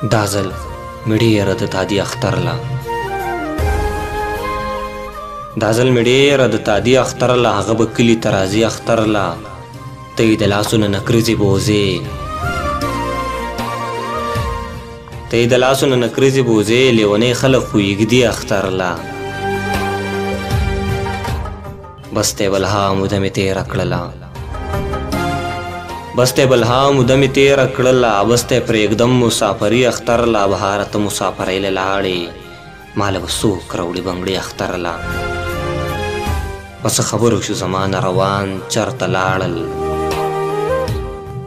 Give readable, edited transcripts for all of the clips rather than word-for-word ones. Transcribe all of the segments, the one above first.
دا ځل مې ډېره د تادي اختر له دا ځل مې ډېره د تادي اختر له هغه به کلي ته راځي اختر له ته یې د لاسونه نه کرځې بوزې ته یې د لاسونه نه کرځې بوزې لیونی خلک خو یږدي اختر له بس ته بلها موده مې تېره کړله بس ته بلها موده مې تېره کړله بس ته پرېږدم مسافري اختر له بهاره ته مسافرۍ له لاړې ما له به څوک راوړي بنګړي اختر له په څه خبرو شو زما نه روان چرته لاړل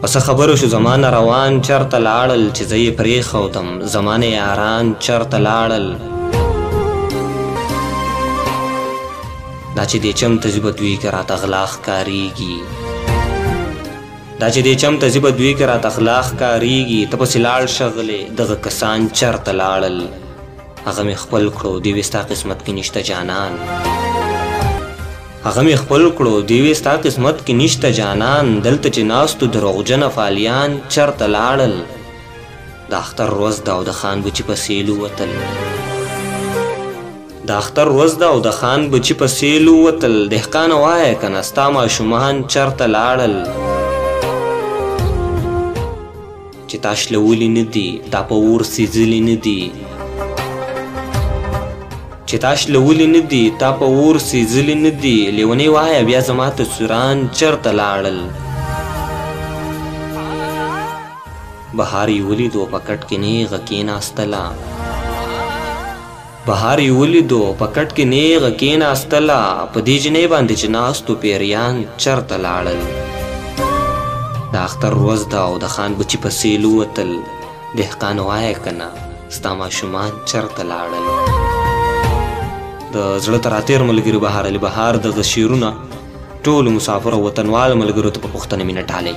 په څه خبرو شو زما نه روان چرته لاړل چې زه یې پرېښودم زما نه یاران چرته لاړل دا چې دې چم ته ځي به دوی کې راته غلا ښکارېږي دا چې دې چم ته ځي به دوی کې راته غلا ښکارېږي ته پسې لاړ شه غلې دغه کسان چرته لاړل هغه مې خپل کړو دې وې ستا قسمت کې نشته جانان هغه مې خپل کړو دې وې ستا قسمت کې نشته جانان دلته چې ناستو دروغجنه فالیان چرته لاړل د اختر ورځ ده او د خان بچي په سیلو وتل د اختر ورځ ده او د خان بچي په سیلو وتل دهقانه وایه که نه ستا ماشومان چرته لاړل چې تا شلولي نه دي تا په اور سیځلي نه دي چې تا شلولي نه دي تا په اور سیځلي نه دي لیونی وایه بیا زما تصویران چرته لاړل بهار یې ولیدو په کټ کې نیغه کېناستله بهار یې ولیدو په کټ کې نیغه کېناستله په دې جنۍ باندې چې ناستو پیریان چرته لاړل د اختر ورځ ده او د خان بچي په سیلو وتل دهقان وایه که نه ستا ماشومان چرته لاړل د زړه ته راتېر ملګري بهار علي بهار دغه شعرونه ټولو مسافرو وطنوالو ملګرو ته په پوښتنه مینه ډالۍ